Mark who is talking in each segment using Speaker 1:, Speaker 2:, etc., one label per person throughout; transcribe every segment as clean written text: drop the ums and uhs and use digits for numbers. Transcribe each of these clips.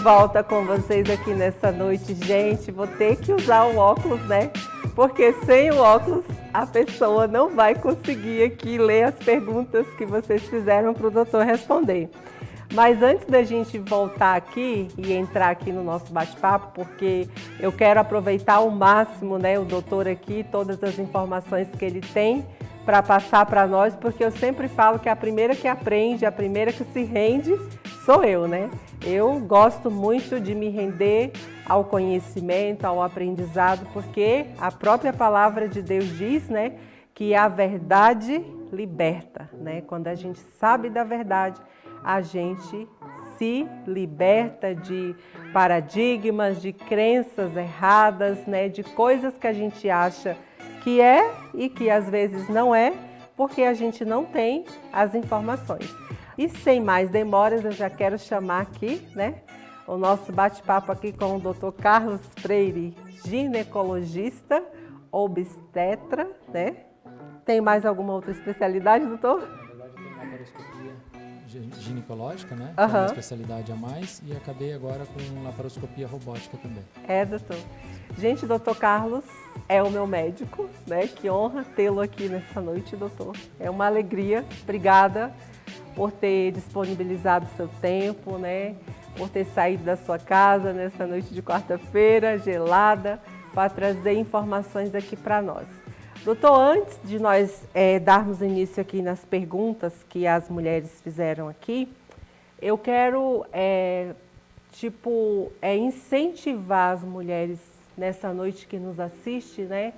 Speaker 1: volta com vocês aqui nessa noite. Gente, vou ter que usar o óculos, né? Porque sem o óculos a pessoa não vai conseguir aqui ler as perguntas que vocês fizeram para o doutor responder. Mas antes da gente voltar aqui e entrar aqui no nosso bate-papo, porque eu quero aproveitar ao máximo, né, o doutor aqui, todas as informações que ele tem para passar para nós, porque eu sempre falo que a primeira que aprende, a primeira que se rende, sou eu, né? Eu gosto muito de me render ao conhecimento, ao aprendizado, porque a própria palavra de Deus diz, né, que a verdade liberta, né? Quando a gente sabe da verdade, a gente se liberta de paradigmas, de crenças erradas, né, de coisas que a gente acha que é e que às vezes não é, porque a gente não tem as informações. E sem mais demoras, eu já quero chamar aqui, né, o nosso bate-papo aqui com o Dr. Carlos Freire, ginecologista, obstetra, né? Tem mais alguma outra especialidade, doutor?
Speaker 2: Laparoscopia ginecológica, né? Que é uma especialidade a mais, e acabei agora com laparoscopia robótica também.
Speaker 1: É, doutor. Gente, doutor Carlos é o meu médico, né? Que honra tê-lo aqui nessa noite, doutor. É uma alegria. Obrigada por ter disponibilizado o seu tempo, né? Por ter saído da sua casa nessa noite de quarta-feira, gelada, para trazer informações aqui para nós. Doutor, antes de nós darmos início aqui nas perguntas que as mulheres fizeram aqui, eu quero incentivar as mulheres nessa noite que nos assiste, né,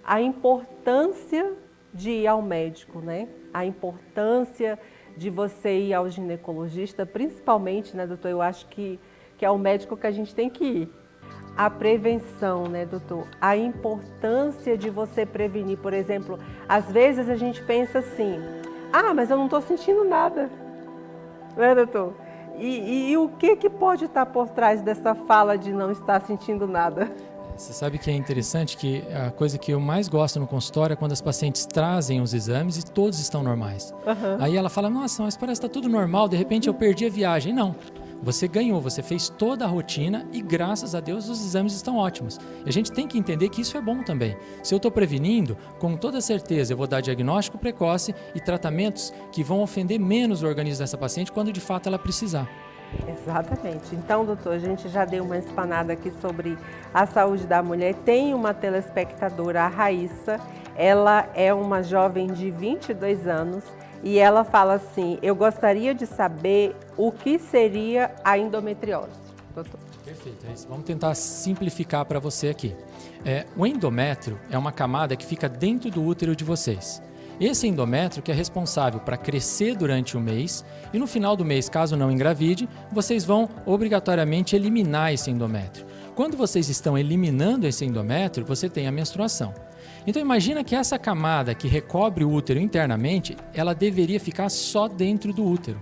Speaker 1: a importância de ir ao médico, né, a importância de você ir ao ginecologista, principalmente, né, doutor, eu acho que é o médico que a gente tem que ir. A prevenção, né, doutor? A importância de você prevenir. Por exemplo, às vezes a gente pensa assim, mas eu não estou sentindo nada, não é, doutor? E o que pode estar por trás dessa fala de não estar sentindo nada?
Speaker 2: Você sabe que é interessante que a coisa que eu mais gosto no consultório é quando as pacientes trazem os exames e todos estão normais. Aí ela fala, nossa, mas parece que está tudo normal, de repente eu perdi a viagem. Não. Você ganhou, você fez toda a rotina e graças a Deus os exames estão ótimos. E a gente tem que entender que isso é bom também. Se eu estou prevenindo, com toda certeza eu vou dar diagnóstico precoce e tratamentos que vão ofender menos o organismo dessa paciente quando de fato ela precisar.
Speaker 1: Exatamente. Então, doutor, a gente já deu uma espanada aqui sobre a saúde da mulher. Tem uma telespectadora, a Raíssa, ela é uma jovem de 22 anos. E ela fala assim, eu gostaria de saber o que seria a endometriose, doutor.
Speaker 2: Perfeito, é isso. Vamos tentar simplificar para você aqui. O endométrio é uma camada que fica dentro do útero de vocês. Esse endométrio que é responsável para crescer durante o mês e no final do mês, caso não engravide, vocês vão obrigatoriamente eliminar esse endométrio. Quando vocês estão eliminando esse endométrio, você tem a menstruação. Então imagina que essa camada que recobre o útero internamente, ela deveria ficar só dentro do útero.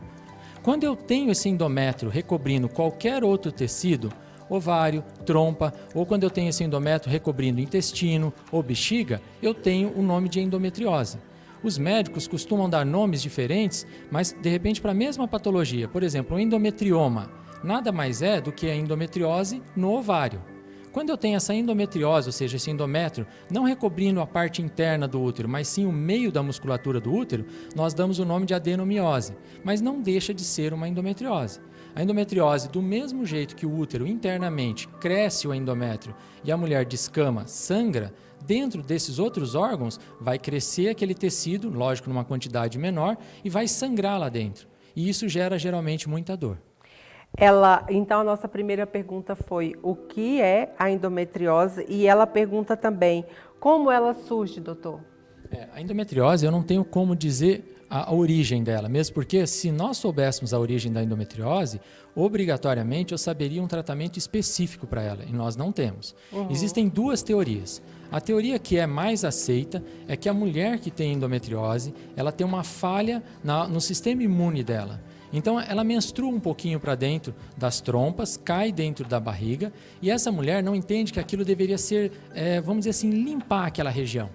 Speaker 2: Quando eu tenho esse endométrio recobrindo qualquer outro tecido, ovário, trompa, ou quando eu tenho esse endométrio recobrindo intestino ou bexiga, eu tenho o nome de endometriose. Os médicos costumam dar nomes diferentes, mas de repente para a mesma patologia. Por exemplo, o endometrioma nada mais é do que a endometriose no ovário. Quando eu tenho essa endometriose, ou seja, esse endométrio, não recobrindo a parte interna do útero, mas sim o meio da musculatura do útero, nós damos o nome de adenomiose, mas não deixa de ser uma endometriose. A endometriose, do mesmo jeito que o útero internamente cresce o endométrio e a mulher descama, sangra, dentro desses outros órgãos vai crescer aquele tecido, lógico, numa quantidade menor, e vai sangrar lá dentro. E isso gera geralmente muita dor.
Speaker 1: Então, a nossa primeira pergunta foi o que é a endometriose e ela pergunta também como ela surge, doutor?
Speaker 2: A endometriose, eu não tenho como dizer a origem dela, mesmo porque se nós soubéssemos a origem da endometriose, obrigatoriamente eu saberia um tratamento específico para ela, e nós não temos. Existem duas teorias. A teoria que é mais aceita é que a mulher que tem endometriose, ela tem uma falha no sistema imune dela. Então ela menstrua um pouquinho para dentro das trompas, cai dentro da barriga e essa mulher não entende que aquilo deveria ser, vamos dizer assim, limpar aquela região.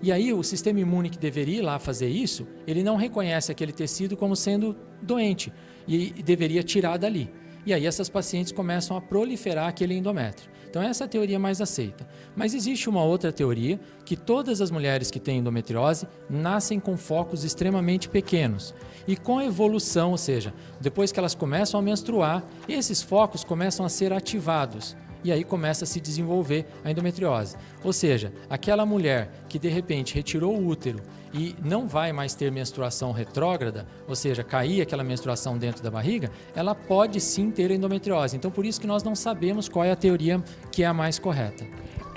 Speaker 2: E aí o sistema imune que deveria ir lá fazer isso, ele não reconhece aquele tecido como sendo doente e deveria tirar dali. e aí essas pacientes começam a proliferar aquele endométrio. Então essa é a teoria mais aceita. Mas existe uma outra teoria que todas as mulheres que têm endometriose nascem com focos extremamente pequenos. E com a evolução, ou seja, depois que elas começam a menstruar, esses focos começam a ser ativados. E aí começa a se desenvolver a endometriose. Ou seja, aquela mulher que de repente retirou o útero e não vai mais ter menstruação retrógrada, ou seja, cair aquela menstruação dentro da barriga, ela pode sim ter endometriose. Então por isso que nós não sabemos qual é a teoria que é a mais correta.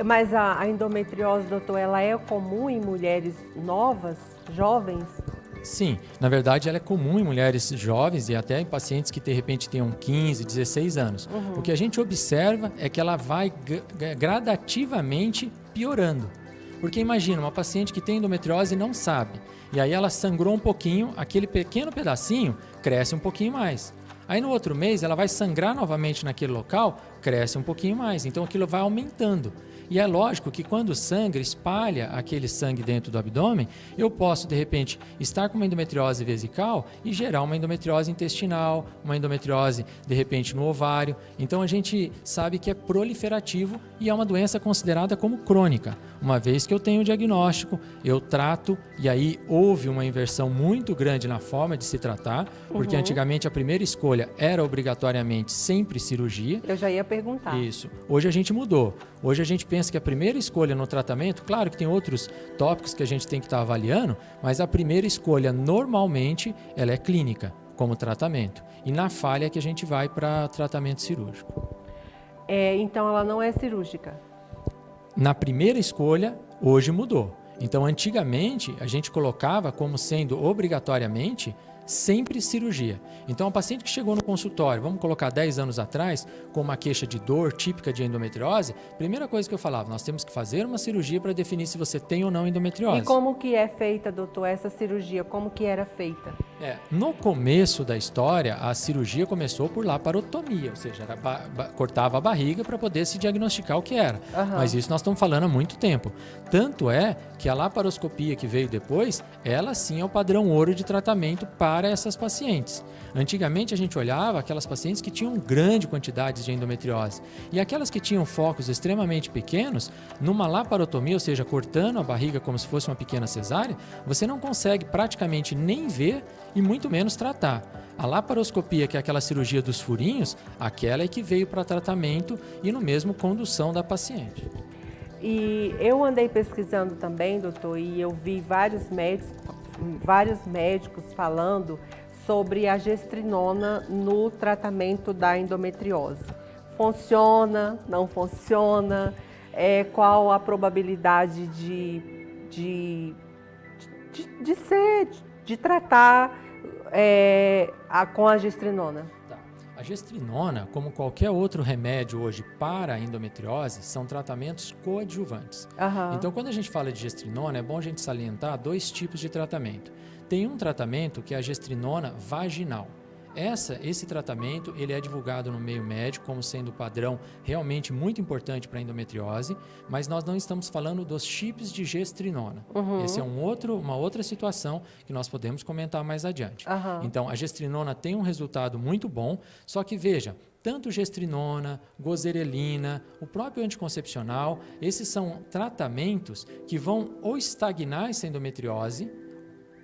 Speaker 1: Mas a endometriose, doutor, ela é comum em mulheres novas, jovens?
Speaker 2: Sim, na verdade ela é comum em mulheres jovens e até em pacientes que de repente tenham 15, 16 anos. O que a gente observa é que ela vai gradativamente piorando. Porque imagina, uma paciente que tem endometriose e não sabe, e aí ela sangrou um pouquinho, aquele pequeno pedacinho cresce um pouquinho mais. Aí no outro mês ela vai sangrar novamente naquele local, cresce um pouquinho mais, então aquilo vai aumentando. E é lógico que quando o sangue espalha aquele sangue dentro do abdômen, eu posso, de repente, estar com uma endometriose vesical e gerar uma endometriose intestinal, uma endometriose, de repente, no ovário. Então, a gente sabe que é proliferativo e é uma doença considerada como crônica. Uma vez que eu tenho o diagnóstico, eu trato e aí houve uma inversão muito grande na forma de se tratar, porque antigamente a primeira escolha era obrigatoriamente sempre cirurgia.
Speaker 1: Eu já ia perguntar.
Speaker 2: Isso. Hoje a gente mudou. Hoje a gente pensa que a primeira escolha no tratamento, claro que tem outros tópicos que a gente tem que estar avaliando, mas a primeira escolha normalmente ela é clínica, como tratamento. E na falha é que a gente vai para tratamento cirúrgico.
Speaker 1: Então ela não é cirúrgica?
Speaker 2: Na primeira escolha, hoje mudou. Então antigamente a gente colocava como sendo obrigatoriamente sempre cirurgia. Então, a paciente que chegou no consultório, vamos colocar 10 anos atrás, com uma queixa de dor típica de endometriose, primeira coisa que eu falava, nós temos que fazer uma cirurgia para definir se você tem ou não endometriose.
Speaker 1: E como que é feita, doutor, essa cirurgia? Como que era feita?
Speaker 2: No começo da história, a cirurgia começou por laparotomia, ou seja, cortava a barriga para poder se diagnosticar o que era. Mas isso nós estamos falando há muito tempo. Tanto é que a laparoscopia que veio depois, ela sim é o padrão ouro de tratamento para essas pacientes. Antigamente a gente olhava aquelas pacientes que tinham grande quantidade de endometriose e aquelas que tinham focos extremamente pequenos, numa laparotomia, ou seja, cortando a barriga como se fosse uma pequena cesárea, você não consegue praticamente nem ver e muito menos tratar. A laparoscopia, que é aquela cirurgia dos furinhos, aquela é que veio para tratamento e no mesmo condução da paciente.
Speaker 1: E eu andei pesquisando também, doutor, e eu vi vários médicos falando sobre a gestrinona no tratamento da endometriose. Funciona, não funciona? Qual a probabilidade de tratar com a gestrinona?
Speaker 2: A gestrinona, como qualquer outro remédio hoje para a endometriose, são tratamentos coadjuvantes. Então, quando a gente fala de gestrinona, é bom a gente salientar dois tipos de tratamento. Tem um tratamento que é a gestrinona vaginal. Esse tratamento ele é divulgado no meio médico como sendo padrão realmente muito importante para a endometriose, mas nós não estamos falando dos chips de gestrinona. Esse é uma outra situação que nós podemos comentar mais adiante. Então, a gestrinona tem um resultado muito bom, só que veja, tanto gestrinona, gozerelina, o próprio anticoncepcional, esses são tratamentos que vão ou estagnar essa endometriose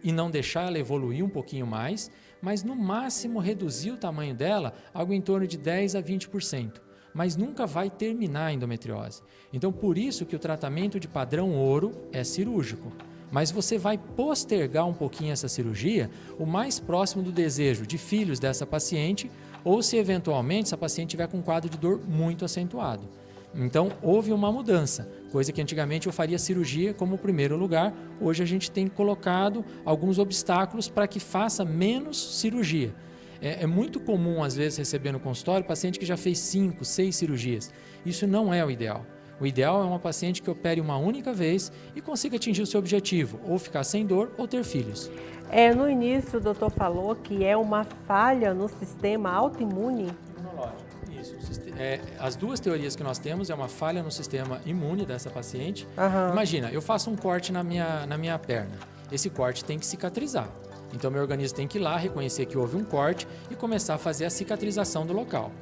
Speaker 2: e não deixar ela evoluir um pouquinho mais, mas no máximo reduzir o tamanho dela algo em torno de 10 a 20%, mas nunca vai terminar a endometriose. Então, por isso que o tratamento de padrão ouro é cirúrgico. Mas você vai postergar um pouquinho essa cirurgia o mais próximo do desejo de filhos dessa paciente ou se eventualmente essa paciente tiver com um quadro de dor muito acentuado. Então, houve uma mudança, coisa que antigamente eu faria cirurgia como primeiro lugar. Hoje a gente tem colocado alguns obstáculos para que faça menos cirurgia. É muito comum, às vezes, receber no consultório paciente que já fez 5, 6 cirurgias. Isso não é o ideal. O ideal é uma paciente que opere uma única vez e consiga atingir o seu objetivo, ou ficar sem dor ou ter filhos.
Speaker 1: No início o doutor falou que é uma falha no sistema autoimune.
Speaker 2: Isso. As duas teorias que nós temos é uma falha no sistema imune dessa paciente. Imagina, eu faço um corte na minha perna. Esse corte tem que cicatrizar. Então, meu organismo tem que ir lá, reconhecer que houve um corte e começar a fazer a cicatrização do local.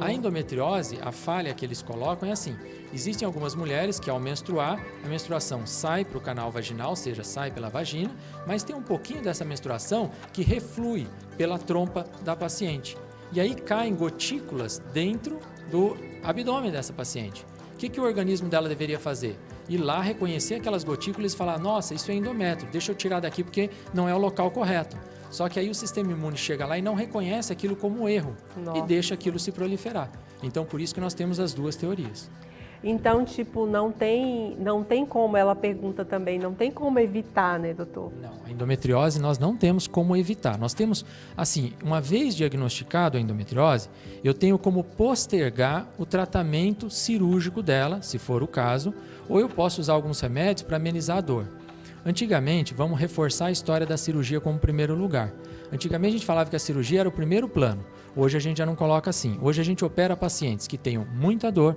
Speaker 2: A endometriose, a falha que eles colocam é assim: existem algumas mulheres que, ao menstruar, a menstruação sai para o canal vaginal, ou seja, sai pela vagina, mas tem um pouquinho dessa menstruação que reflui pela trompa da paciente. E aí caem gotículas dentro do abdômen dessa paciente. O que o organismo dela deveria fazer? Ir lá, reconhecer aquelas gotículas e falar: nossa, isso é endométrio, deixa eu tirar daqui porque não é o local correto. Só que aí o sistema imune chega lá e não reconhece aquilo como um erro e deixa aquilo se proliferar. Então, por isso que nós temos as duas teorias.
Speaker 1: Então, tipo, não tem como, ela pergunta também, não tem como evitar, né, doutor?
Speaker 2: Não, a endometriose nós não temos como evitar. Nós temos, assim, uma vez diagnosticado a endometriose, eu tenho como postergar o tratamento cirúrgico dela, se for o caso, ou eu posso usar alguns remédios para amenizar a dor. Antigamente, vamos reforçar a história da cirurgia como primeiro lugar. Antigamente a gente falava que a cirurgia era o primeiro plano. Hoje a gente já não coloca assim. Hoje a gente opera pacientes que tenham muita dor,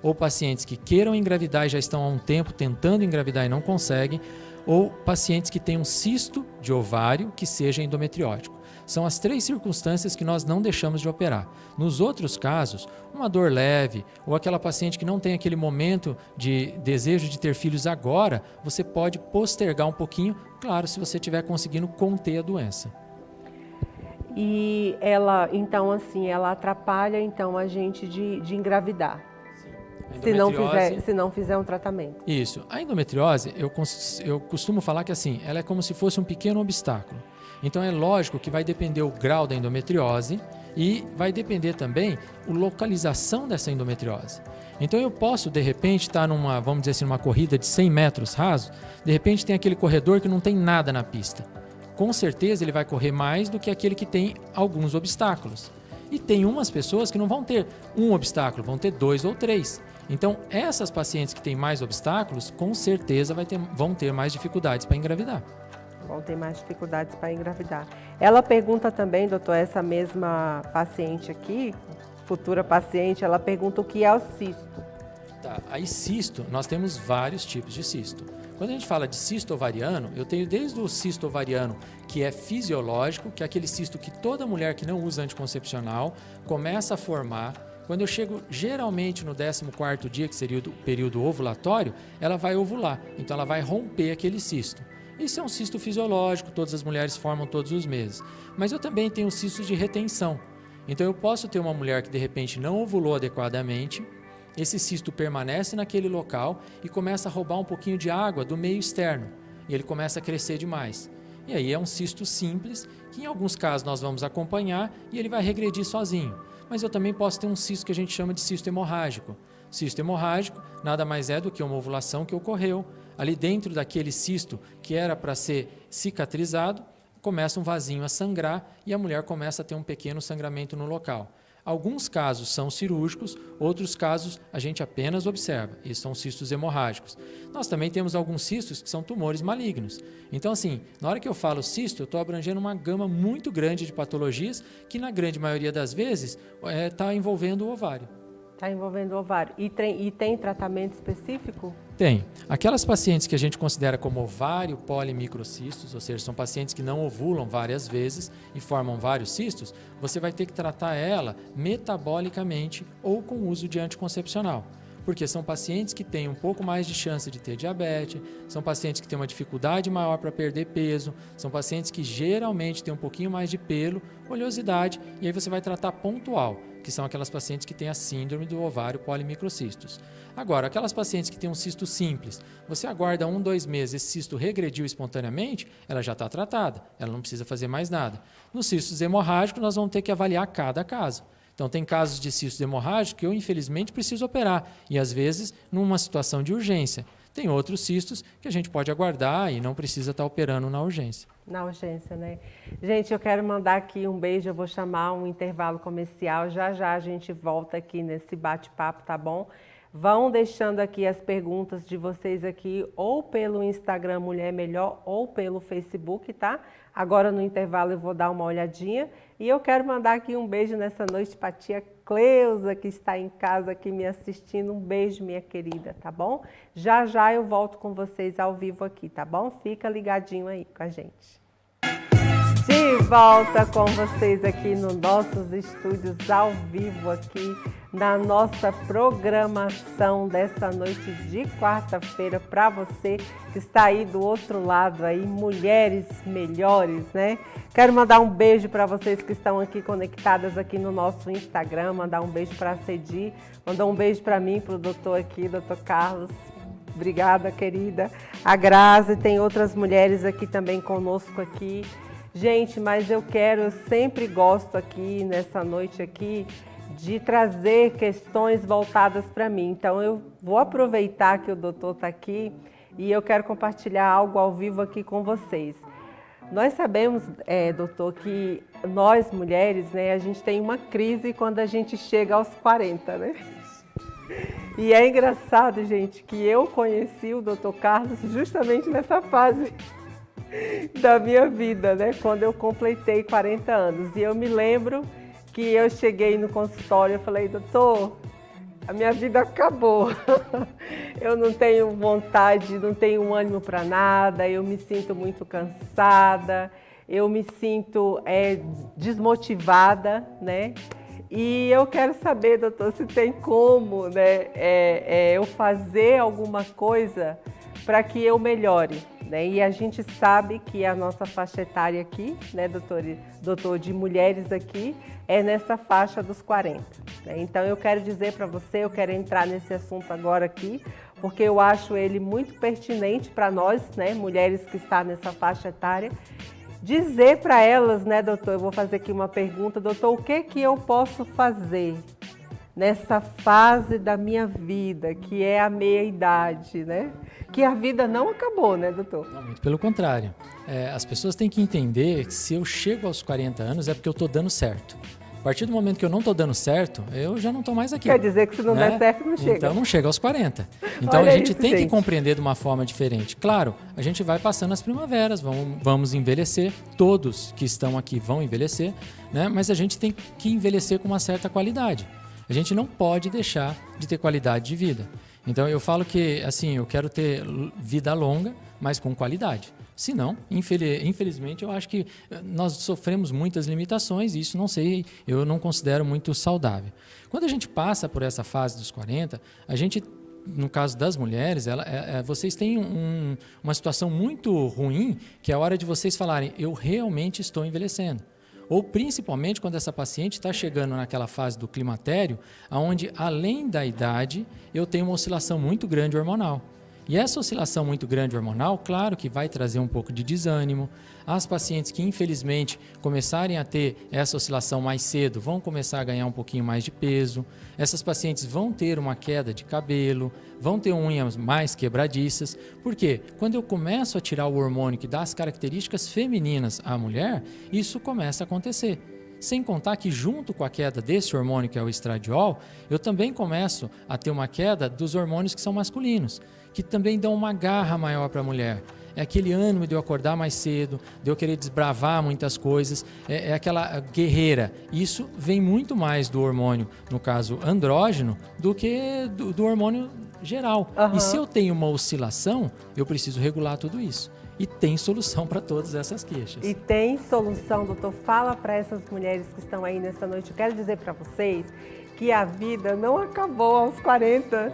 Speaker 2: ou pacientes que queiram engravidar e já estão há um tempo tentando engravidar e não conseguem, ou pacientes que têm um cisto de ovário que seja endometriótico. São as 3 circunstâncias que nós não deixamos de operar. Nos outros casos, uma dor leve ou aquela paciente que não tem aquele momento de desejo de ter filhos agora, você pode postergar um pouquinho, claro, se você estiver conseguindo conter a doença.
Speaker 1: E ela, então, assim, ela atrapalha então a gente de engravidar. Se não fizer um tratamento.
Speaker 2: Isso. A endometriose, eu costumo falar que assim, ela é como se fosse um pequeno obstáculo. Então é lógico que vai depender o grau da endometriose e vai depender também a localização dessa endometriose. Então eu posso, de repente, estar numa, vamos dizer assim, numa corrida de 100 metros rasos, de repente tem aquele corredor que não tem nada na pista. Com certeza ele vai correr mais do que aquele que tem alguns obstáculos. E tem umas pessoas que não vão ter um obstáculo, vão ter 2 ou 3. Então, essas pacientes que têm mais obstáculos, com certeza vão ter mais dificuldades para engravidar.
Speaker 1: Vão ter mais dificuldades para engravidar. Ela pergunta também, doutor, essa mesma paciente aqui, futura paciente, ela pergunta o que é o cisto.
Speaker 2: Tá, aí cisto, nós temos vários tipos de cisto. Quando a gente fala de cisto ovariano, eu tenho desde o cisto ovariano, que é fisiológico, que é aquele cisto que toda mulher que não usa anticoncepcional começa a formar. Quando eu chego geralmente no 14º dia, que seria o período ovulatório, ela vai ovular, então ela vai romper aquele cisto. Isso é um cisto fisiológico, todas as mulheres formam todos os meses. Mas eu também tenho cistos de retenção. Então eu posso ter uma mulher que de repente não ovulou adequadamente, esse cisto permanece naquele local e começa a roubar um pouquinho de água do meio externo. E ele começa a crescer demais. E aí é um cisto simples, que em alguns casos nós vamos acompanhar e ele vai regredir sozinho. Mas eu também posso ter um cisto que a gente chama de cisto hemorrágico. Cisto hemorrágico nada mais é do que uma ovulação que ocorreu. Ali dentro daquele cisto que era para ser cicatrizado, começa um vasinho a sangrar e a mulher começa a ter um pequeno sangramento no local. Alguns casos são cirúrgicos, outros casos a gente apenas observa. Esses são cistos hemorrágicos. Nós também temos alguns cistos que são tumores malignos. Então, assim, na hora que eu falo cisto, eu estou abrangendo uma gama muito grande de patologias que, na grande maioria das vezes, está envolvendo o ovário.
Speaker 1: Está envolvendo o ovário. E tem tratamento específico?
Speaker 2: Tem. Aquelas pacientes que a gente considera como ovário polimicrocistos, ou seja, são pacientes que não ovulam várias vezes e formam vários cistos, você vai ter que tratar ela metabolicamente ou com uso de anticoncepcional. Porque são pacientes que têm um pouco mais de chance de ter diabetes, são pacientes que têm uma dificuldade maior para perder peso, são pacientes que geralmente têm um pouquinho mais de pelo, oleosidade, e aí você vai tratar pontual, que são aquelas pacientes que têm a síndrome do ovário polimicrocistos. Agora, aquelas pacientes que têm um cisto simples, você aguarda 1, 2 meses, esse cisto regrediu espontaneamente, ela já está tratada, ela não precisa fazer mais nada. Nos cistos hemorrágicos, nós vamos ter que avaliar cada caso. Então, tem casos de cistos hemorrágicos que eu, infelizmente, preciso operar, e às vezes numa situação de urgência. Tem outros cistos que a gente pode aguardar e não precisa estar operando na urgência.
Speaker 1: Na urgência, né? Gente, eu quero mandar aqui um beijo, eu vou chamar um intervalo comercial, já a gente volta aqui nesse bate-papo, tá bom? Vão deixando aqui as perguntas de vocês aqui, ou pelo Instagram Mulher Melhor, ou pelo Facebook, tá? Agora no intervalo eu vou dar uma olhadinha. E eu quero mandar aqui um beijo nessa noite para a tia Cleusa, que está em casa aqui me assistindo. Um beijo, minha querida, tá bom? Já eu volto com vocês ao vivo aqui, tá bom? Fica ligadinho aí com a gente. De volta com vocês aqui nos nossos estúdios ao vivo aqui na nossa programação dessa noite de quarta-feira para você que está aí do outro lado aí, mulheres melhores, né? Quero mandar um beijo para vocês que estão aqui conectadas aqui no nosso Instagram, mandar um beijo para a Cedi, mandar um beijo para mim, para o doutor aqui, doutor Carlos. Obrigada, querida. A Grazi, tem outras mulheres aqui também conosco aqui. Gente, mas eu sempre gosto aqui, nessa noite aqui, de trazer questões voltadas para mim. Então, eu vou aproveitar que o doutor está aqui e eu quero compartilhar algo ao vivo aqui com vocês. Nós sabemos, doutor, que nós mulheres, né, a gente tem uma crise quando a gente chega aos 40, né? E é engraçado, gente, que eu conheci o doutor Carlos justamente nessa fase da minha vida, né? Quando eu completei 40 anos. E eu me lembro que eu cheguei no consultório e falei, doutor, a minha vida acabou. Eu não tenho vontade, não tenho ânimo para nada, eu me sinto muito cansada, eu me sinto desmotivada, né? E eu quero saber, doutor, se tem como, né, eu fazer alguma coisa para que eu melhore, né? E a gente sabe que a nossa faixa etária aqui, né, doutor, de mulheres aqui, é nessa faixa dos 40. Né? Então eu quero dizer para você, eu quero entrar nesse assunto agora aqui, porque eu acho ele muito pertinente para nós, né, mulheres que estão nessa faixa etária, dizer para elas, né, doutor, eu vou fazer aqui uma pergunta, doutor, o que eu posso fazer nessa fase da minha vida, que é a meia-idade, né? Que a vida não acabou, né, doutor?
Speaker 2: Não, muito pelo contrário. As pessoas têm que entender que se eu chego aos 40 anos é porque eu estou dando certo. A partir do momento que eu não estou dando certo, eu já não estou mais aqui.
Speaker 1: Quer dizer que se não der certo, não chega.
Speaker 2: Então não chega aos 40. Então
Speaker 1: Olha
Speaker 2: a gente
Speaker 1: isso,
Speaker 2: tem
Speaker 1: gente.
Speaker 2: que compreender de uma forma diferente. Claro, a gente vai passando as primaveras, vamos envelhecer, todos que estão aqui vão envelhecer, né? Mas a gente tem que envelhecer com uma certa qualidade. A gente não pode deixar de ter qualidade de vida. Então eu falo que assim, eu quero ter vida longa, mas com qualidade. Se não, infelizmente, eu acho que nós sofremos muitas limitações e isso eu não considero muito saudável. Quando a gente passa por essa fase dos 40, a gente, no caso das mulheres, vocês têm uma situação muito ruim, que é a hora de vocês falarem, eu realmente estou envelhecendo. Ou principalmente quando essa paciente está chegando naquela fase do climatério, onde além da idade, eu tenho uma oscilação muito grande hormonal. E essa oscilação muito grande hormonal, claro que vai trazer um pouco de desânimo. As pacientes que infelizmente começarem a ter essa oscilação mais cedo vão começar a ganhar um pouquinho mais de peso. Essas pacientes vão ter uma queda de cabelo, vão ter unhas mais quebradiças. Por quê? Quando eu começo a tirar o hormônio que dá as características femininas à mulher, isso começa a acontecer. Sem contar que junto com a queda desse hormônio que é o estradiol, eu também começo a ter uma queda dos hormônios que são masculinos, que também dão uma garra maior para a mulher. É aquele ânimo de eu acordar mais cedo, de eu querer desbravar muitas coisas, é aquela guerreira. Isso vem muito mais do hormônio, no caso andrógeno, do que do hormônio geral.
Speaker 1: Uhum.
Speaker 2: E se eu tenho uma oscilação, eu preciso regular tudo isso. E tem solução para todas essas queixas.
Speaker 1: E tem solução, doutor. Fala para essas mulheres que estão aí nessa noite. Eu quero dizer para vocês que a vida não acabou aos 40.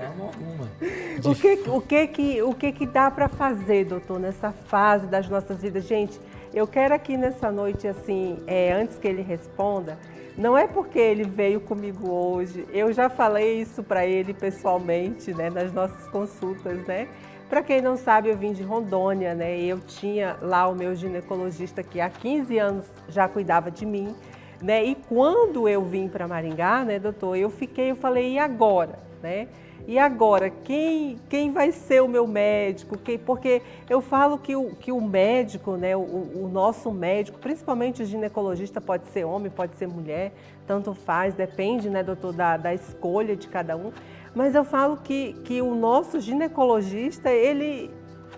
Speaker 1: O que dá para fazer, doutor, nessa fase das nossas vidas? Gente, eu quero aqui nessa noite, assim, antes que ele responda, não é porque ele veio comigo hoje, eu já falei isso para ele pessoalmente, né, nas nossas consultas, né? Para quem não sabe, eu vim de Rondônia, né? Eu tinha lá o meu ginecologista que há 15 anos já cuidava de mim, né? E quando eu vim para Maringá, né, doutor, eu falei, e agora, né? E agora, quem vai ser o meu médico? Porque eu falo que o médico, né, o nosso médico, principalmente o ginecologista, pode ser homem, pode ser mulher, tanto faz, depende, né, doutor, da escolha de cada um. Mas eu falo que o nosso ginecologista,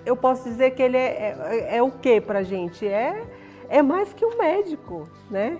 Speaker 1: eu posso dizer que ele é o quê pra gente? É mais que um médico, né?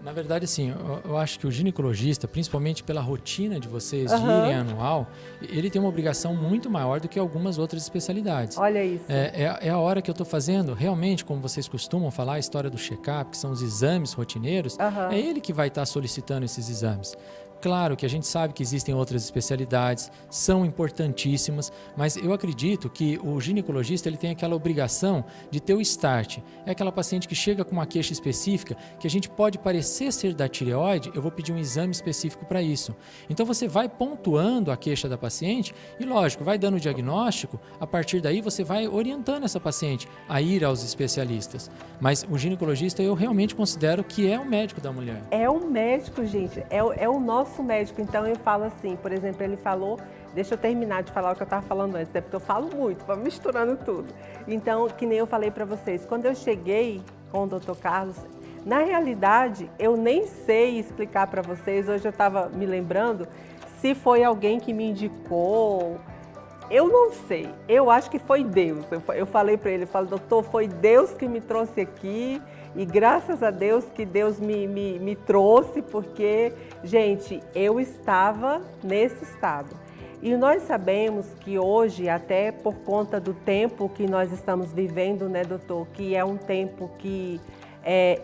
Speaker 2: Na verdade, assim, eu acho que o ginecologista, principalmente pela rotina de vocês de irem anual, ele tem uma obrigação muito maior do que algumas outras especialidades.
Speaker 1: Olha isso.
Speaker 2: É a hora que eu estou fazendo, realmente, como vocês costumam falar, a história do check-up, que são os exames rotineiros, é ele que vai estar solicitando esses exames. Claro que a gente sabe que existem outras especialidades, são importantíssimas, mas eu acredito que o ginecologista ele tem aquela obrigação de ter o start. É aquela paciente que chega com uma queixa específica, que a gente pode parecer ser da tireoide, eu vou pedir um exame específico para isso. Então você vai pontuando a queixa da paciente e, lógico, vai dando o diagnóstico, a partir daí você vai orientando essa paciente a ir aos especialistas. Mas o ginecologista eu realmente considero que é o médico da mulher.
Speaker 1: É o médico, gente, é o nosso médico. Então eu falo assim, por exemplo, ele falou, deixa eu terminar de falar o que eu estava falando antes, né? Porque eu falo muito, vou misturando tudo. Então, que nem eu falei para vocês, quando eu cheguei com o Dr. Carlos, na realidade, eu nem sei explicar para vocês, hoje eu estava me lembrando, se foi alguém que me indicou, eu não sei, eu acho que foi Deus. Eu falei para ele, doutor, foi Deus que me trouxe aqui e graças a Deus que Deus me trouxe, porque, gente, eu estava nesse estado. E nós sabemos que hoje, até por conta do tempo que nós estamos vivendo, né, doutor, que é um tempo que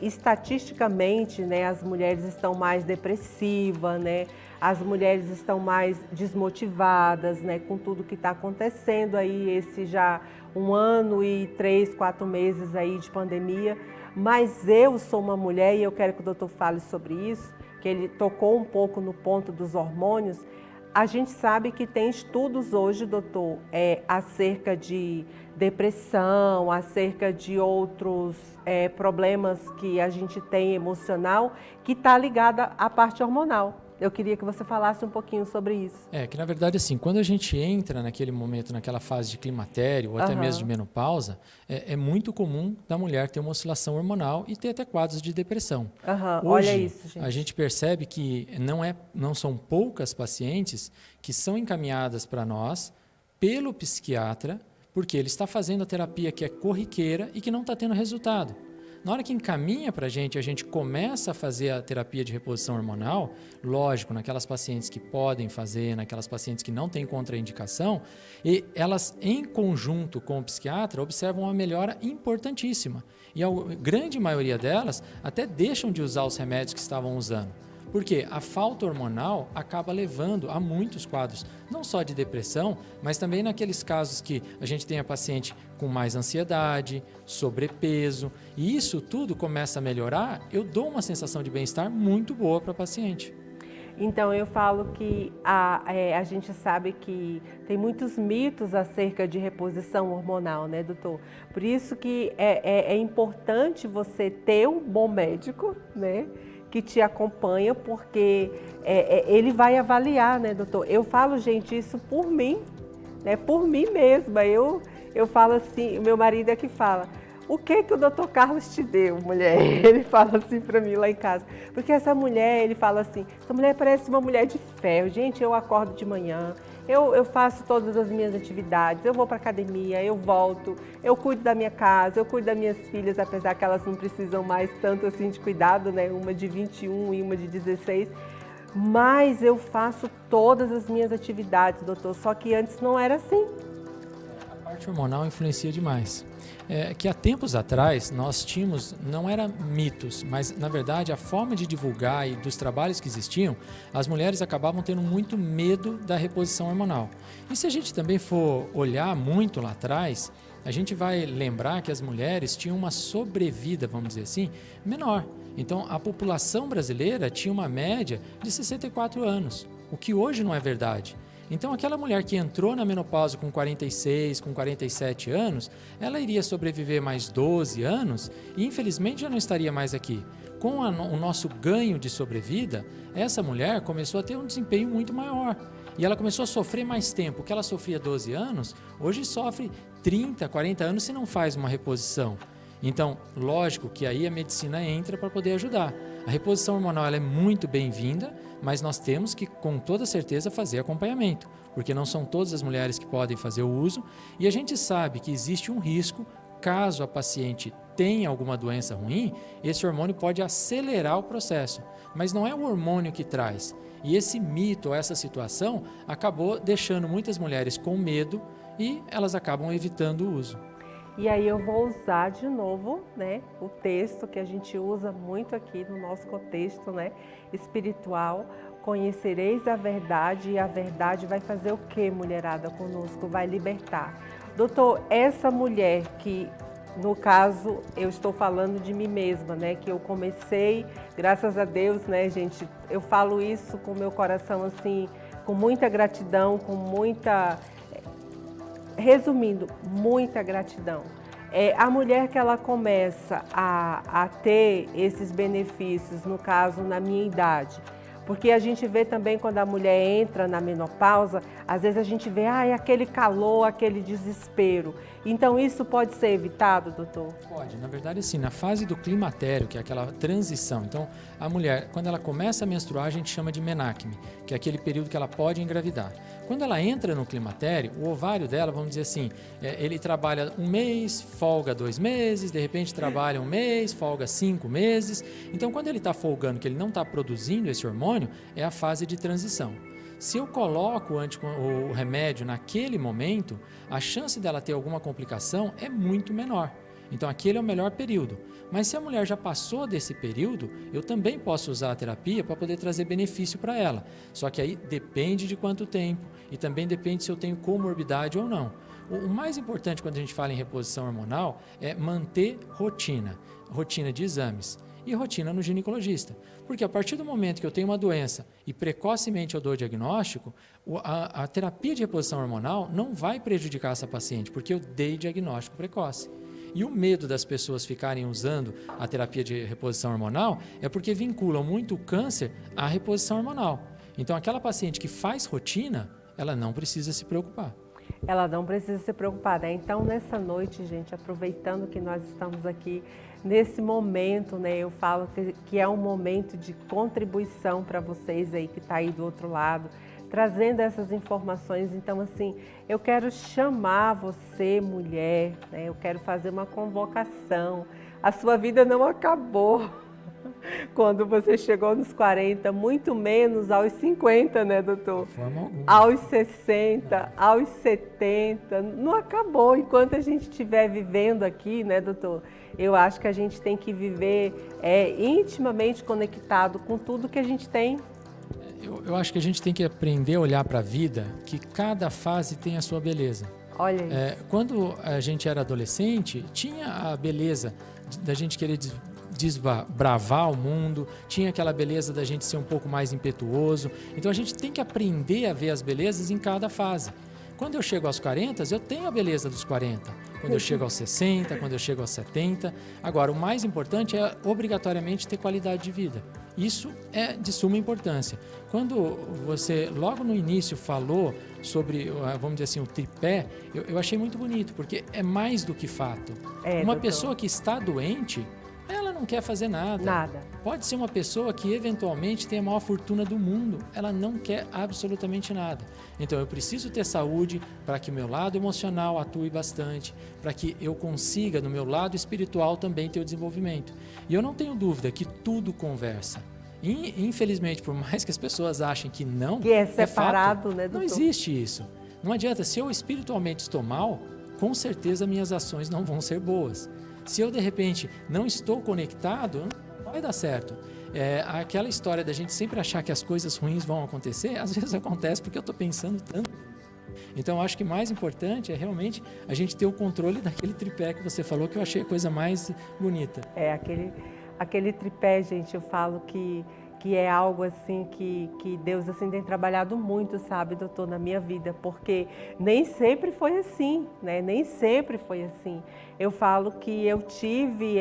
Speaker 1: estatisticamente, né, as mulheres estão mais depressivas, né, as mulheres estão mais desmotivadas, né, com tudo que está acontecendo aí, esse já 1 ano e 3, 4 meses aí de pandemia. Mas eu sou uma mulher e eu quero que o doutor fale sobre isso, que ele tocou um pouco no ponto dos hormônios. A gente sabe que tem estudos hoje, doutor, acerca de depressão, acerca de outros problemas que a gente tem emocional, que está ligada à parte hormonal. Eu queria que você falasse um pouquinho sobre isso.
Speaker 2: Que na verdade, assim, quando a gente entra naquele momento, naquela fase de climatério ou até mesmo de menopausa, é muito comum da mulher ter uma oscilação hormonal e ter até quadros de depressão. Hoje,
Speaker 1: olha isso, gente.
Speaker 2: A gente percebe que não são poucas pacientes que são encaminhadas para nós pelo psiquiatra, porque ele está fazendo a terapia que é corriqueira e que não está tendo resultado. Na hora que encaminha para a gente começa a fazer a terapia de reposição hormonal, lógico, naquelas pacientes que podem fazer, naquelas pacientes que não têm contraindicação, e elas, em conjunto com o psiquiatra, observam uma melhora importantíssima. E a grande maioria delas até deixam de usar os remédios que estavam usando. Porque a falta hormonal acaba levando a muitos quadros, não só de depressão, mas também naqueles casos que a gente tem a paciente com mais ansiedade, sobrepeso, e isso tudo começa a melhorar, eu dou uma sensação de bem-estar muito boa para a paciente.
Speaker 1: Então eu falo que a gente sabe que tem muitos mitos acerca de reposição hormonal, né, doutor? Por isso que é importante você ter um bom médico, né, que te acompanha, porque ele vai avaliar, né, doutor? Eu falo, gente, isso por mim, né, por mim mesma. Eu falo assim, meu marido é que fala, o que o doutor Carlos te deu, mulher? Ele fala assim para mim lá em casa. Porque essa mulher, ele fala assim, essa mulher parece uma mulher de ferro. Gente, eu acordo de manhã, eu faço todas as minhas atividades, eu vou para academia, eu volto, eu cuido da minha casa, eu cuido das minhas filhas, apesar que elas não precisam mais tanto assim de cuidado, né? Uma de 21 e uma de 16. Mas eu faço todas as minhas atividades, doutor, só que antes não era assim.
Speaker 2: A parte hormonal influencia demais. Que há tempos atrás nós tínhamos, não eram mitos, mas na verdade a forma de divulgar e dos trabalhos que existiam, as mulheres acabavam tendo muito medo da reposição hormonal. E se a gente também for olhar muito lá atrás, a gente vai lembrar que as mulheres tinham uma sobrevida, vamos dizer assim, menor. Então a população brasileira tinha uma média de 64 anos, o que hoje não é verdade. Então, aquela mulher que entrou na menopausa com 46, com 47 anos, ela iria sobreviver mais 12 anos e, infelizmente, já não estaria mais aqui. Com o nosso ganho de sobrevida, essa mulher começou a ter um desempenho muito maior. E ela começou a sofrer mais tempo. O que ela sofria 12 anos, hoje sofre 30, 40 anos se não faz uma reposição. Então, lógico que aí a medicina entra para poder ajudar. A reposição hormonal ela é muito bem-vinda, mas nós temos que, com toda certeza, fazer acompanhamento, porque não são todas as mulheres que podem fazer o uso, e a gente sabe que existe um risco caso a paciente tenha alguma doença ruim, esse hormônio pode acelerar o processo, mas não é o hormônio que traz. E esse mito, ou essa situação, acabou deixando muitas mulheres com medo e elas acabam evitando o uso.
Speaker 1: E aí eu vou usar de novo, né, o texto que a gente usa muito aqui no nosso contexto, né, espiritual. Conhecereis a verdade e a verdade vai fazer o que, mulherada, conosco? Vai libertar. Doutor, essa mulher que, no caso, eu estou falando de mim mesma, né, que eu comecei, graças a Deus, né, gente, eu falo isso com meu coração, assim, com muita gratidão, com muita... Resumindo, muita gratidão. A mulher que ela começa a ter esses benefícios, no caso, na minha idade, porque a gente vê também quando a mulher entra na menopausa, às vezes a gente vê aquele calor, aquele desespero. Então isso pode ser evitado, doutor?
Speaker 2: Pode, na verdade sim, na fase do climatério, que é aquela transição. Então a mulher, quando ela começa a menstruar, a gente chama de menacme, que é aquele período que ela pode engravidar. Quando ela entra no climatério, o ovário dela, vamos dizer assim, ele trabalha 1 mês, folga 2 meses, de repente trabalha 1 mês, folga 5 meses. Então quando ele está folgando, que ele não está produzindo esse hormônio, é a fase de transição. Se eu coloco o remédio naquele momento, a chance dela ter alguma complicação é muito menor. Então aquele é o melhor período. Mas se a mulher já passou desse período, eu também posso usar a terapia para poder trazer benefício para ela. Só que aí depende de quanto tempo e também depende se eu tenho comorbidade ou não. O mais importante quando a gente fala em reposição hormonal é manter rotina de exames e rotina no ginecologista. Porque a partir do momento que eu tenho uma doença e precocemente eu dou o diagnóstico, a terapia de reposição hormonal não vai prejudicar essa paciente, porque eu dei diagnóstico precoce. E o medo das pessoas ficarem usando a terapia de reposição hormonal é porque vinculam muito o câncer à reposição hormonal. Então, aquela paciente que faz rotina, ela não precisa se preocupar.
Speaker 1: Ela não precisa se preocupar, né? Então, nessa noite, gente, aproveitando que nós estamos aqui nesse momento, né? Eu falo que é um momento de contribuição para vocês aí que está aí do outro lado, trazendo essas informações. Então, assim, eu quero chamar você, mulher, né? Eu quero fazer uma convocação. A sua vida não acabou quando você chegou nos 40, muito menos aos 50, né, doutor?
Speaker 2: De forma alguma.
Speaker 1: Aos 60, aos 70, não acabou. Enquanto a gente estiver vivendo aqui, né, doutor? Eu acho que a gente tem que viver intimamente conectado com tudo que a gente tem.
Speaker 2: Eu acho que a gente tem que aprender a olhar para a vida, que cada fase tem a sua beleza.
Speaker 1: Olha isso.
Speaker 2: Quando a gente era adolescente, tinha a beleza da gente querer desbravar o mundo, tinha aquela beleza da gente ser um pouco mais impetuoso. Então a gente tem que aprender a ver as belezas em cada fase. Quando eu chego aos 40, eu tenho a beleza dos 40. Quando eu chego aos 60, quando eu chego aos 70. Agora, o mais importante é obrigatoriamente ter qualidade de vida. Isso é de suma importância. Quando você, logo no início, falou sobre, vamos dizer assim, o tripé, eu achei muito bonito, porque é mais do que fato. Uma pessoa que está doente, ela não quer fazer nada.
Speaker 1: Nada.
Speaker 2: Pode ser uma pessoa que eventualmente tem a maior fortuna do mundo, ela não quer absolutamente nada. Então eu preciso ter saúde para que o meu lado emocional atue bastante, para que eu consiga no meu lado espiritual também ter o desenvolvimento. E eu não tenho dúvida que tudo conversa. Infelizmente, por mais que as pessoas achem que não,
Speaker 1: que é separado,
Speaker 2: fato,
Speaker 1: né, doutor?
Speaker 2: não existe isso. Não adianta, se eu espiritualmente estou mal, com certeza minhas ações não vão ser boas. Se eu, de repente, não estou conectado, não vai dar certo. Aquela história da gente sempre achar que as coisas ruins vão acontecer, às vezes acontece porque eu estou pensando tanto. Então, eu acho que mais importante é realmente a gente ter o controle daquele tripé que você falou, que eu achei a coisa mais bonita.
Speaker 1: Aquele tripé, gente, eu falo que é algo assim que Deus assim tem trabalhado muito, sabe, doutor, na minha vida, porque nem sempre foi assim, né? Nem sempre foi assim. Eu falo que eu tive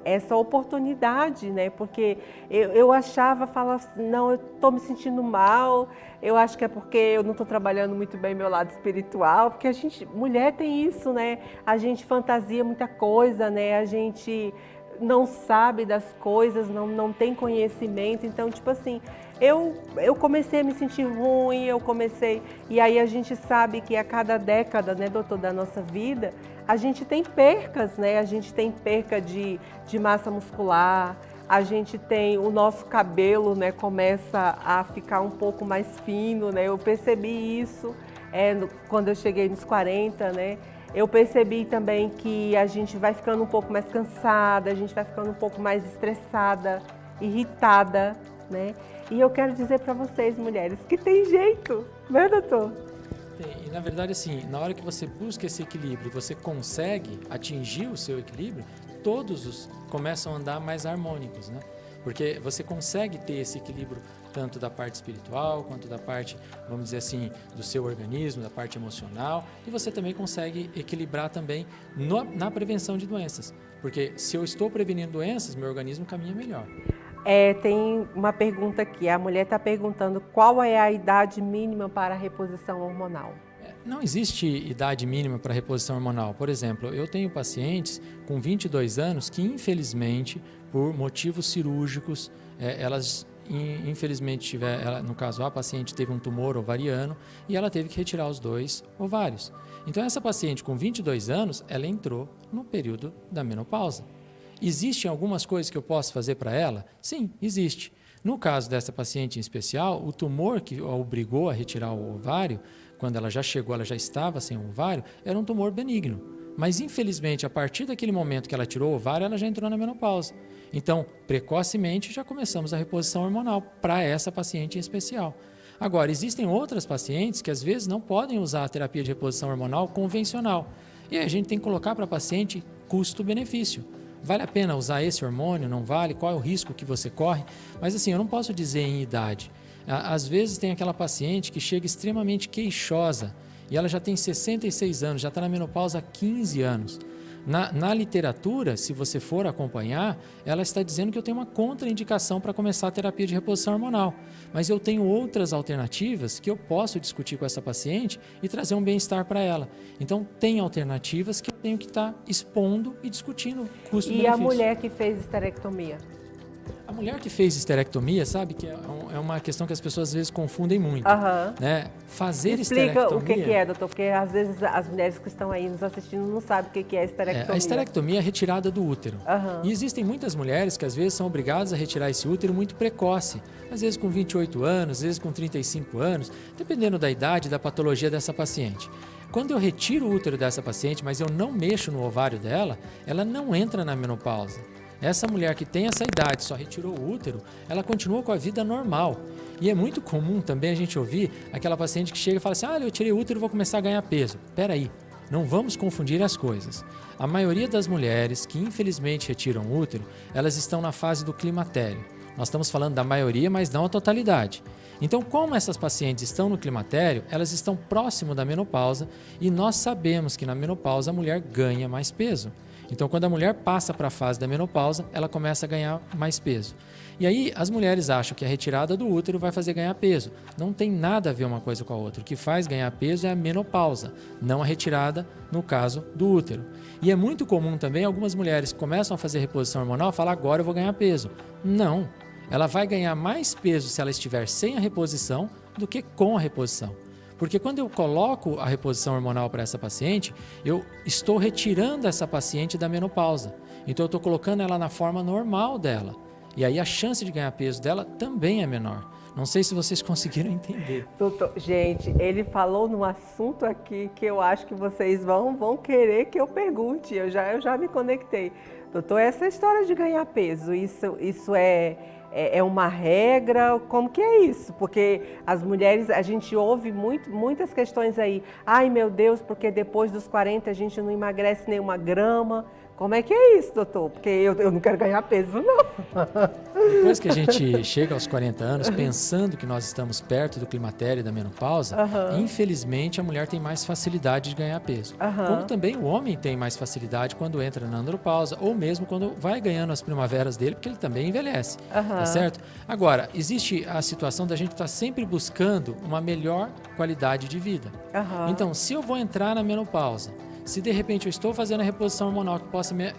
Speaker 1: essa oportunidade, né? Porque eu achava, falava assim, não, eu estou me sentindo mal, eu acho que é porque eu não estou trabalhando muito bem meu lado espiritual, porque a gente, mulher tem isso, né? A gente fantasia muita coisa, né? A gente não sabe das coisas, não tem conhecimento. Então, tipo assim, eu comecei a me sentir ruim, e aí a gente sabe que a cada década, né, doutor, da nossa vida, a gente tem percas, né? A gente tem perca de massa muscular, a gente tem o nosso cabelo, né, começa a ficar um pouco mais fino, né? Eu percebi isso quando eu cheguei nos 40, né? Eu percebi também que a gente vai ficando um pouco mais cansada, a gente vai ficando um pouco mais estressada, irritada, né? E eu quero dizer para vocês, mulheres, que tem jeito, né, doutor?
Speaker 2: E na verdade, assim, na hora que você busca esse equilíbrio, você consegue atingir o seu equilíbrio, todos começam a andar mais harmônicos, né? Porque você consegue ter esse equilíbrio tanto da parte espiritual, quanto da parte, vamos dizer assim, do seu organismo, da parte emocional, e você também consegue equilibrar também na prevenção de doenças. Porque se eu estou prevenindo doenças, meu organismo caminha melhor.
Speaker 1: Tem uma pergunta aqui, a mulher está perguntando qual é a idade mínima para a reposição hormonal?
Speaker 2: Não existe idade mínima para reposição hormonal. Por exemplo, eu tenho pacientes com 22 anos que, infelizmente, por motivos cirúrgicos, elas infelizmente no caso a paciente teve um tumor ovariano e ela teve que retirar os 2 ovários. Então essa paciente com 22 anos, ela entrou no período da menopausa. Existem algumas coisas que eu posso fazer para ela? Sim, existe. No caso dessa paciente em especial, o tumor que a obrigou a retirar o ovário, quando ela já chegou, ela já estava sem o ovário, era um tumor benigno. Mas, infelizmente, a partir daquele momento que ela tirou o ovário, ela já entrou na menopausa. Então, precocemente, já começamos a reposição hormonal para essa paciente em especial. Agora, existem outras pacientes que, às vezes, não podem usar a terapia de reposição hormonal convencional. E aí a gente tem que colocar para a paciente custo-benefício. Vale a pena usar esse hormônio? Não vale? Qual é o risco que você corre? Mas, assim, eu não posso dizer em idade. Às vezes, tem aquela paciente que chega extremamente queixosa, e ela já tem 66 anos, já está na menopausa há 15 anos. Na literatura, se você for acompanhar, ela está dizendo que eu tenho uma contraindicação para começar a terapia de reposição hormonal. Mas eu tenho outras alternativas que eu posso discutir com essa paciente e trazer um bem-estar para ela. Então, tem alternativas que eu tenho que estar expondo e discutindo custo-benefício.
Speaker 1: E a mulher que fez esterectomia?
Speaker 2: A mulher que fez esterectomia, sabe que é uma questão que as pessoas às vezes confundem muito. Né? Fazer
Speaker 1: Explica
Speaker 2: esterectomia...
Speaker 1: o que é, doutor, porque às vezes as mulheres que estão aí nos assistindo não sabem o que é esterectomia.
Speaker 2: A esterectomia é a retirada do útero. E existem muitas mulheres que às vezes são obrigadas a retirar esse útero muito precoce. Às vezes com 28 anos, às vezes com 35 anos, dependendo da idade e da patologia dessa paciente. Quando eu retiro o útero dessa paciente, mas eu não mexo no ovário dela, ela não entra na menopausa. Essa mulher que tem essa idade, só retirou o útero, ela continua com a vida normal. E é muito comum também a gente ouvir aquela paciente que chega e fala assim, eu tirei o útero e vou começar a ganhar peso. Peraí, não vamos confundir as coisas. A maioria das mulheres que infelizmente retiram o útero, elas estão na fase do climatério. Nós estamos falando da maioria, mas não a totalidade. Então, como essas pacientes estão no climatério, elas estão próximo da menopausa e nós sabemos que na menopausa a mulher ganha mais peso. Então, quando a mulher passa para a fase da menopausa, ela começa a ganhar mais peso. E aí, as mulheres acham que a retirada do útero vai fazer ganhar peso. Não tem nada a ver uma coisa com a outra. O que faz ganhar peso é a menopausa, não a retirada, no caso, do útero. E é muito comum também algumas mulheres que começam a fazer reposição hormonal falar, agora eu vou ganhar peso. Não, ela vai ganhar mais peso se ela estiver sem a reposição do que com a reposição. Porque quando eu coloco a reposição hormonal para essa paciente, eu estou retirando essa paciente da menopausa. Então eu estou colocando ela na forma normal dela. E aí a chance de ganhar peso dela também é menor. Não sei se vocês conseguiram entender.
Speaker 1: Doutor, gente, ele falou num assunto aqui que eu acho que vocês vão querer que eu pergunte. Eu já me conectei. Doutor, essa história de ganhar peso, isso é uma regra? Como que é isso? Porque as mulheres, a gente ouve muitas questões aí. Ai, meu Deus, porque depois dos 40 a gente não emagrece nem uma grama. Como é que é isso, doutor? Porque eu não quero ganhar peso, não.
Speaker 2: Depois que a gente chega aos 40 anos, pensando que nós estamos perto do climatério e da menopausa, infelizmente a mulher tem mais facilidade de ganhar peso. Como também o homem tem mais facilidade quando entra na andropausa, ou mesmo quando vai ganhando as primaveras dele, porque ele também envelhece, tá certo? Agora, existe a situação da gente estar sempre buscando uma melhor qualidade de vida. Então, se eu vou entrar na menopausa, Se de repente eu estou fazendo a reposição hormonal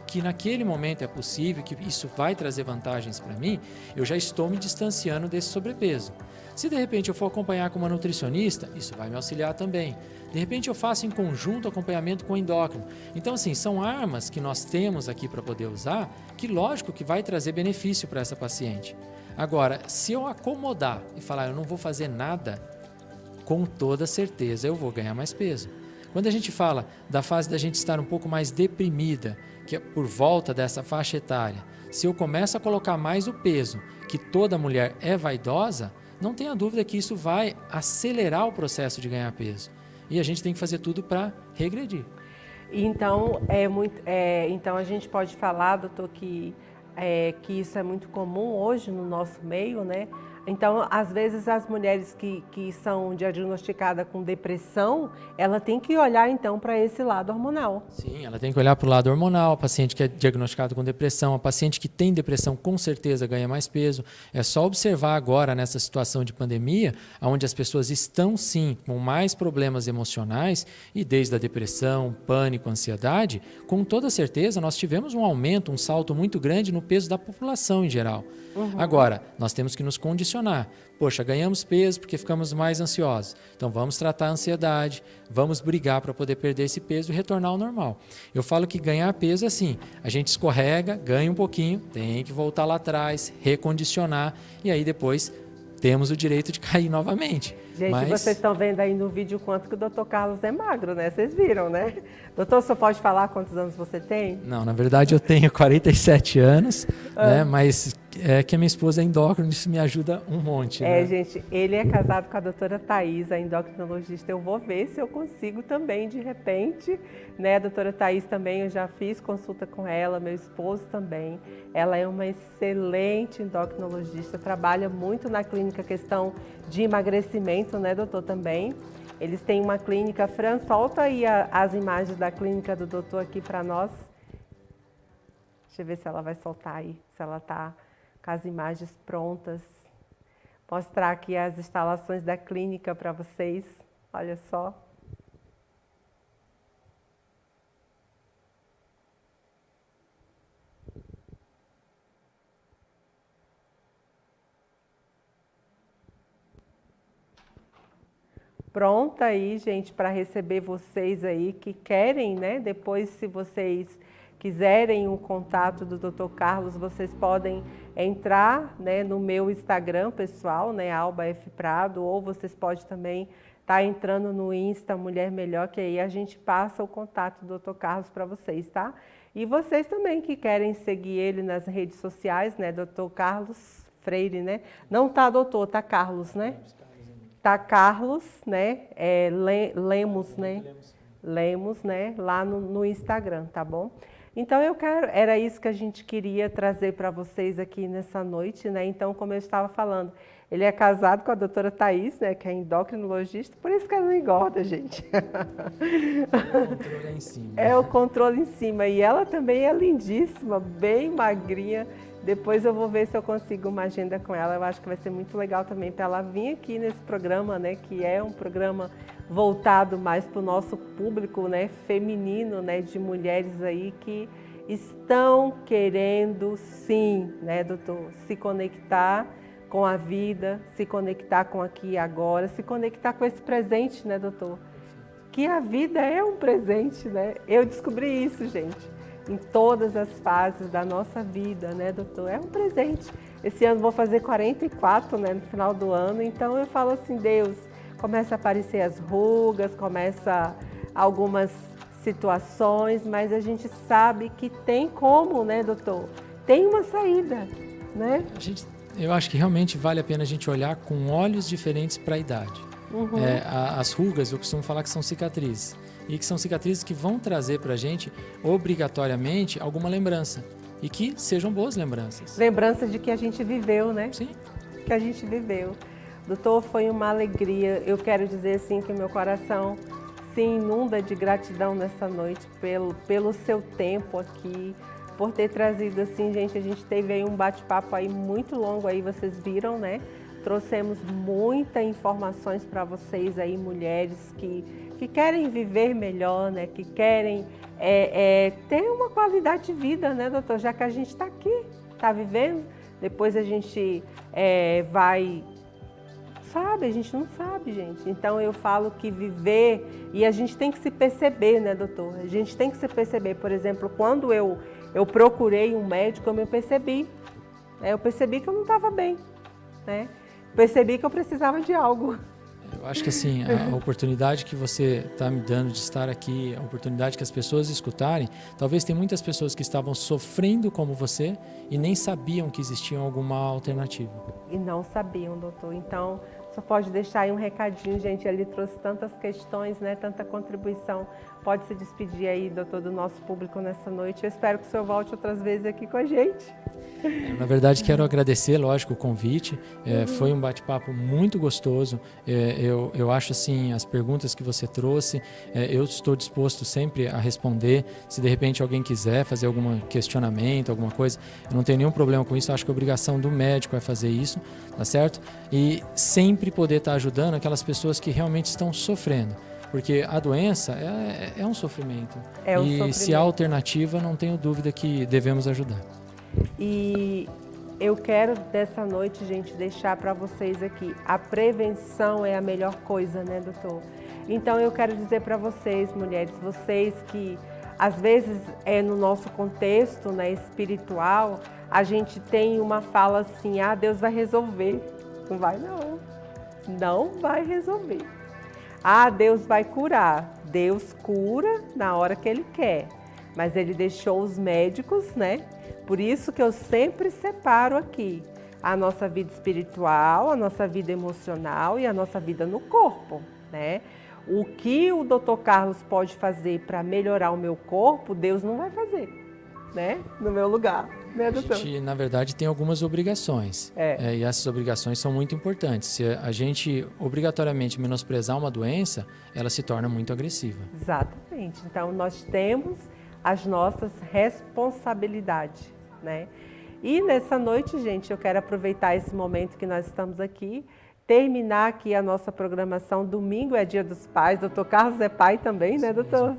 Speaker 2: que naquele momento é possível, que isso vai trazer vantagens para mim, eu já estou me distanciando desse sobrepeso. Se de repente eu for acompanhar com uma nutricionista, isso vai me auxiliar também. De repente eu faço em conjunto acompanhamento com o endócrino. Então, assim, são armas que nós temos aqui para poder usar, que lógico que vai trazer benefício para essa paciente. Agora, se eu acomodar e falar, eu não vou fazer nada, com toda certeza eu vou ganhar mais peso. Quando a gente fala da fase da gente estar um pouco mais deprimida, que é por volta dessa faixa etária, se eu começo a colocar mais o peso, que toda mulher é vaidosa, não tenha dúvida que isso vai acelerar o processo de ganhar peso. E a gente tem que fazer tudo para regredir.
Speaker 1: Então, então a gente pode falar, doutor, que isso é muito comum hoje no nosso meio, né? Então, às vezes, as mulheres que são diagnosticadas com depressão, ela tem que olhar, então, para esse lado hormonal.
Speaker 2: Sim, ela tem que olhar para o lado hormonal. A paciente que é diagnosticada com depressão, a paciente que tem depressão, com certeza ganha mais peso. É só observar agora, nessa situação de pandemia, onde as pessoas estão, sim, com mais problemas emocionais, e desde a depressão, pânico, ansiedade, com toda certeza, nós tivemos um aumento, um salto muito grande no peso da população em geral. Agora, nós temos que nos condicionar. Poxa, ganhamos peso porque ficamos mais ansiosos. Então, vamos tratar a ansiedade, vamos brigar para poder perder esse peso e retornar ao normal. Eu falo que ganhar peso é assim, a gente escorrega, ganha um pouquinho, tem que voltar lá atrás, recondicionar e aí depois temos o direito de cair novamente.
Speaker 1: Gente, vocês estão vendo aí no vídeo o quanto que o Dr. Carlos é magro, né? Vocês viram, né? Doutor, você pode falar quantos anos você tem?
Speaker 2: Não, na verdade eu tenho 47 anos, né? Mas é que a minha esposa é endócrina, isso me ajuda um monte. Né?
Speaker 1: Gente, ele é casado com a doutora Thaís, a endocrinologista. Eu vou ver se eu consigo também, de repente, né? A doutora Thaís também, eu já fiz consulta com ela, meu esposo também. Ela é uma excelente endocrinologista, trabalha muito na clínica questão de emagrecimento, né, doutor, também. Eles têm uma clínica, Fran, solta aí as imagens da clínica do doutor aqui para nós. Deixa eu ver se ela vai soltar aí, se ela está com as imagens prontas. Mostrar aqui as instalações da clínica para vocês, olha só. Pronta aí, gente, para receber vocês aí que querem, né? Depois, se vocês quiserem o contato do Dr. Carlos, vocês podem entrar, né, no meu Instagram pessoal, né, Alba F. Prado, ou vocês podem também estar entrando no Insta Mulher Melhor, que aí a gente passa o contato do Dr. Carlos para vocês, tá? E vocês também que querem seguir ele nas redes sociais, né, Dr. Carlos Freire, né? Não tá doutor, tá Carlos, né? Tá Carlos, né? Lemos, né? Lemos, né? Lá no Instagram, tá bom? Então era isso que a gente queria trazer para vocês aqui nessa noite, né? Então, como eu estava falando, ele é casado com a doutora Thaís, né? Que é endocrinologista, por isso que ela não engorda, gente.
Speaker 2: O controle é em cima.
Speaker 1: É o controle em cima. E ela também é lindíssima, bem magrinha. Depois eu vou ver se eu consigo uma agenda com ela. Eu acho que vai ser muito legal também para ela vir aqui nesse programa, né? Que é um programa voltado mais para o nosso público, né? Feminino, né? De mulheres aí que estão querendo, sim, né, doutor? Se conectar com a vida, se conectar com aqui e agora, se conectar com esse presente, né, doutor? Que a vida é um presente, né? Eu descobri isso, gente. Em todas as fases da nossa vida, né, doutor? É um presente. Esse ano vou fazer 44, né, no final do ano, então eu falo assim, Deus, começa a aparecer as rugas, começa algumas situações, mas a gente sabe que tem como, né, doutor? Tem uma saída, né?
Speaker 2: Eu acho que realmente vale a pena a gente olhar com olhos diferentes para a idade. As rugas, eu costumo falar que são cicatrizes. E que são cicatrizes que vão trazer para a gente, obrigatoriamente, alguma lembrança. E que sejam boas lembranças.
Speaker 1: Lembranças de que a gente viveu, né?
Speaker 2: Sim.
Speaker 1: Que a gente viveu. Doutor, foi uma alegria. Eu quero dizer, assim, que meu coração se inunda de gratidão nessa noite pelo seu tempo aqui, por ter trazido, assim, gente, a gente teve aí um bate-papo aí muito longo aí, vocês viram, né? trouxemos muitas informações para vocês aí, mulheres que querem viver melhor, né? Que querem ter uma qualidade de vida, né, doutor? Já que a gente está aqui, está vivendo, depois a gente vai... Sabe, a gente não sabe, gente. Então eu falo que viver, e a gente tem que se perceber, né, doutor? A gente tem que se perceber. Por exemplo, quando eu procurei um médico, eu me percebi. Eu percebi que eu não estava bem, né? Percebi que eu precisava de algo.
Speaker 2: Eu acho que assim, a oportunidade que você está me dando de estar aqui, a oportunidade que as pessoas escutarem, talvez tem muitas pessoas que estavam sofrendo como você e nem sabiam que existia alguma alternativa.
Speaker 1: E não sabiam, doutor. Então, só pode deixar aí um recadinho, gente. Ele trouxe tantas questões, né? Tanta contribuição. Pode se despedir aí, doutor, do nosso público nessa noite. Eu espero que o senhor volte outras vezes aqui com a gente.
Speaker 2: Na verdade, quero agradecer, lógico, o convite. Foi um bate-papo muito gostoso. Eu acho, assim, as perguntas que você trouxe, eu estou disposto sempre a responder. Se, de repente, alguém quiser fazer algum questionamento, alguma coisa, eu não tenho nenhum problema com isso. Eu acho que a obrigação do médico é fazer isso, tá certo? E sempre poder estar ajudando aquelas pessoas que realmente estão sofrendo. Porque a doença é um sofrimento. E se há alternativa, não tenho dúvida que devemos ajudar.
Speaker 1: E eu quero dessa noite, gente, deixar para vocês aqui, a prevenção é a melhor coisa, né, doutor? Então eu quero dizer para vocês, mulheres, vocês que às vezes no nosso contexto, né, espiritual, a gente tem uma fala assim, Deus vai resolver. Não vai não, não vai resolver. Deus vai curar. Deus cura na hora que Ele quer, mas Ele deixou os médicos, né? Por isso que eu sempre separo aqui a nossa vida espiritual, a nossa vida emocional e a nossa vida no corpo, né? O que o Dr. Carlos pode fazer para melhorar o meu corpo, Deus não vai fazer, né? No meu lugar, né, doutor?
Speaker 2: A gente, na verdade, tem algumas obrigações. E essas obrigações são muito importantes. Se a gente obrigatoriamente menosprezar uma doença, ela se torna muito agressiva.
Speaker 1: Exatamente. Então, nós temos as nossas responsabilidades, né? E nessa noite, gente, eu quero aproveitar esse momento que nós estamos aqui, terminar aqui a nossa programação. Domingo é Dia dos Pais. Dr. Carlos é pai também, né, doutor?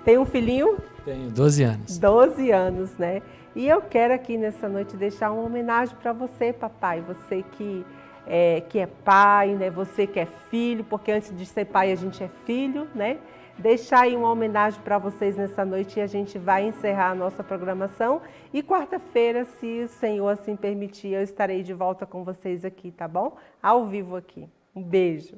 Speaker 1: Tem um filhinho?
Speaker 2: Tenho, 12 anos.
Speaker 1: 12 anos, né? E eu quero aqui nessa noite deixar uma homenagem para você, papai. Você que é pai, né? Você que é filho, porque antes de ser pai a gente é filho, né? Deixar aí uma homenagem para vocês nessa noite e a gente vai encerrar a nossa programação. E quarta-feira, se o Senhor assim permitir, eu estarei de volta com vocês aqui, tá bom? Ao vivo aqui. Um beijo.